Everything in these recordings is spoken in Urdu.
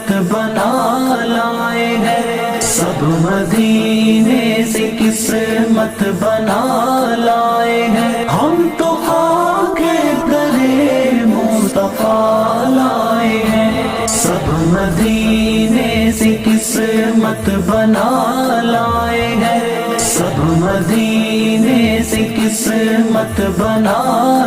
قسمت بنا لائے ہیں، سب مدینے سے قسمت بنا لائے ہیں، ہم تو خاک درے مصطفیٰ لائے ہیں، سب مدینے سے قسمت بنا لائے ہیں، سب مدینے سے قسمت بنا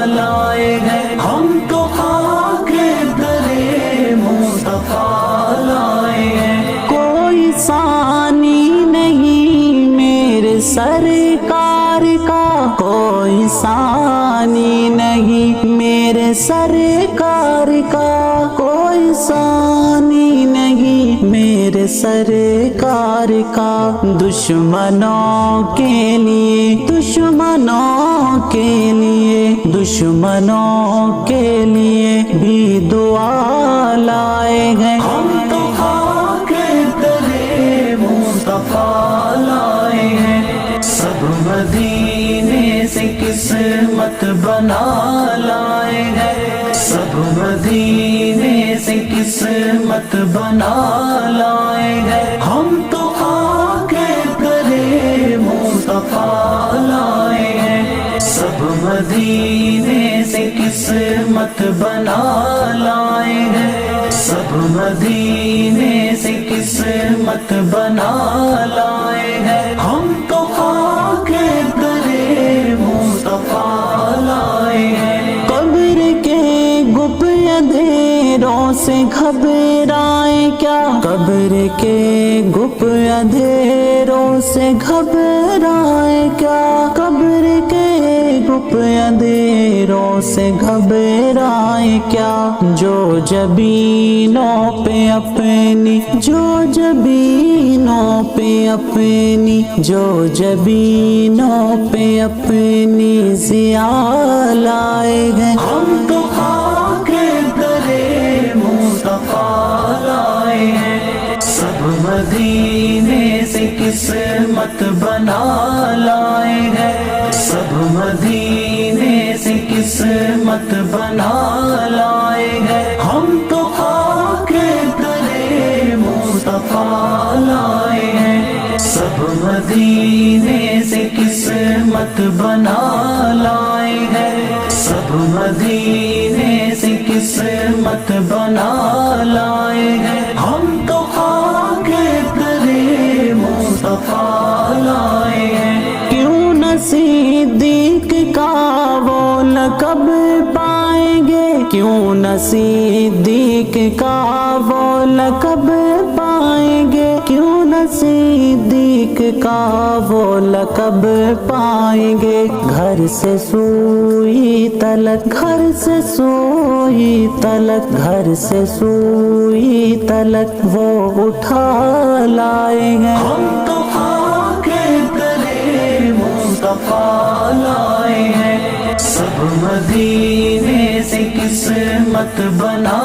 لائے ہیں، ہم تو خاک درے مصطفیٰ لائے ہیں۔ کوئی ثانی نہیں میرے سرکار کا، کوئی ثانی نہیں میرے سرکار کا، کوئی ثانی نہیں میرے سرکار کا، دشمنوں کے لیے، دشمنوں کے لیے، دشمنوں کے لیے بھی دعا لائے ہیں، ہم تو خاک درے مصطفیٰ لائے ہیں، سب مدینے سے قسمت بنا لائے ہیں، سب مدینے سے قسمت بنا لائے ہیں، ہم تو خاک درے مصطفیٰ لائے ہیں، سب مدینے سے قسمت بنا لائے ہیں، سب مدینے سے قسمت بنا لائے ہیں، ہم تو خاک درے مصطفیٰ لائے ہیں۔ قبر کے گپ اندھیروں سے گھبرائیں کیا، قبر کے گپ اندھیروں سے گھبرائیں کیا، قبر کے گپ اندھیروں سے گھبرائیں کیا، جو جبینوں پہ اپنی، جو جبینوں پہ اپنی، جو جبینوں پہ اپنی ضیاء لائے ہیں، ہم تو خاک درے مصطفیٰ لائے ہیں، سب مدینے سے قسمت بنا لائے ہیں، سب مدینے سے قسمت بنا لائے ہیں، ہم تو خاک درے مصطفیٰ لائے ہیں، سب مدینے سے قسمت بنا لائے ہیں، سب مدینے سے قسمت بنا لائے ہیں، ہم تو خاک درے مصطفیٰ لائے ہیں۔ کیوں نہ صدیق کا وہ لقب پائیں گے، کیوں نہ صدیق کا وہ لقب پائیں گے، کیوں نہ صدیق کا وہ لقب پائیں گے، گھر سے سوئی تلک، گھر سے سوئی تلک، گھر سے سوئی تلک وہ اٹھا لائے ہیں، ہم تو خاک درے مصطفیٰ لائے ہیں، سب مدینے سے قسمت بنا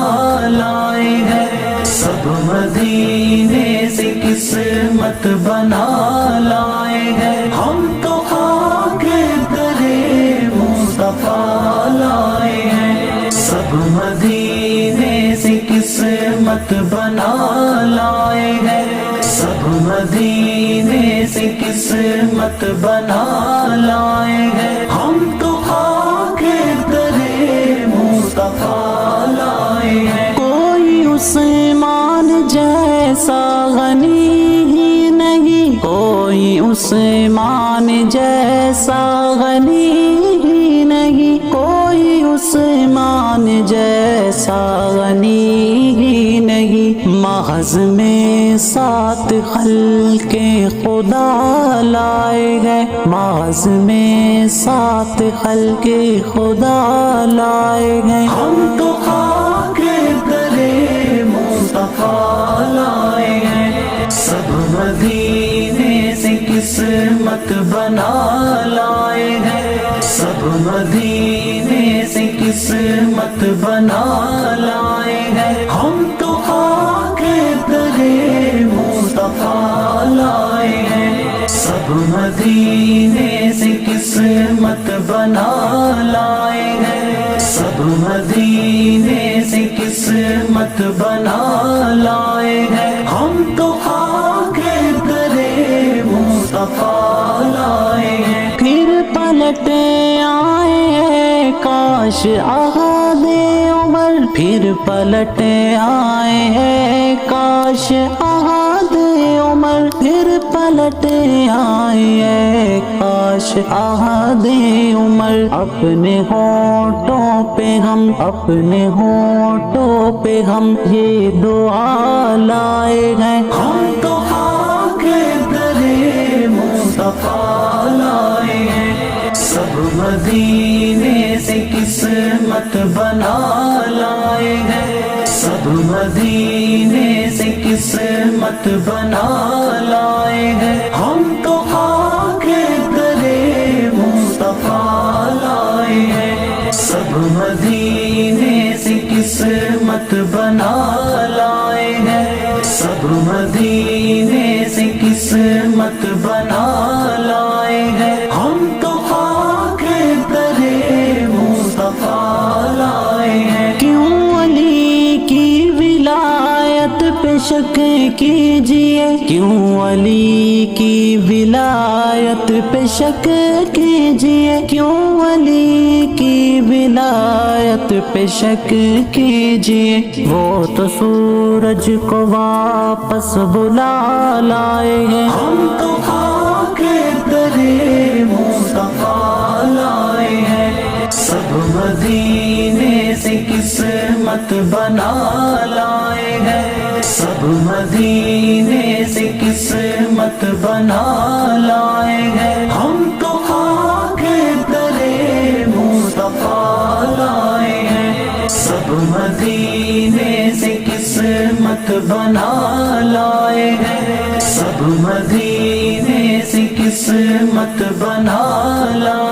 لائے ہیں، سب مدینے سے قسمت بنا لائے ہیں، ہم تو خاک درے مصطفیٰ لائے ہیں، سب مدینے سے قسمت بنا لائے ہیں، سب مدینے سے قسمت بنا لائے ہیں، ہم تو خاک درے مصطفیٰ لائے ہیں۔ کوئی عثمان جیسا غنی ہی نہیں، کوئی عثمان جیسا غنی ہی نہیں، کوئی عثمان جیسا غنی ہی نہیں، محض میں سات خلق خدا لائے ہیں، محض میں سات خلق خدا لائے ہیں، ہم تو خاک درے مصطفیٰ لائے ہیں، سب مدینے سے قسمت بنا لائے ہیں، سب مدینے سے قسمت بنا لائے ہیں، ہم تو خاک درے مصطفیٰ لائے ہیں، سب مدینے سے قسمت بنا لائے ہیں، سب مدینے سے قسمت بنا لائے لائے ہیں، ہم تو خاک درے مصطفیٰ لائے ہیں۔ پھر پلٹ آئے کاش احد عمر، پھر پلٹ آئے کاش احد عمر، پھر پلٹ آئے کاش احد عمر۔ اپنے ہونٹوں پہ ہم، اپنے ہونٹوں پہ ہم یہ دعا لائے ہیں، ہم تو خاک درے مصطفیٰ لائے ہیں، سب مدینے سے قسمت بنا لائے ہیں، سب مدینے سے قسمت بنا لائے ہیں، ہم تو خاک درے مصطفیٰ لائے ہیں، سب مدینے سے قسمت بنا لائے ہیں، سب مدینے سے قسمت بنا لائے ہیں، ہم تو خاک درے مصطفیٰ لائے ہیں۔ کیوں علی کی ولایت پہ شک کیجئے، کیوں علی کی ولایت پہ شک کیجئے، کیوں علی کی ولایت پہ شک کیجئے، وہ تو سورج کو واپس بلا لائے ہیں، ہم تو خاک درے مصطفیٰ لائے ہیں، سب مدینے سے قسمت بنا لائے ہیں، سب مدینے سے قسمت بنا لائے ہیں، ہم تو خاک درے مصطفیٰ لائے ہیں، سب مدینے سے قسمت بنا لائے ہیں، سب مدینے سے قسمت بنا لائے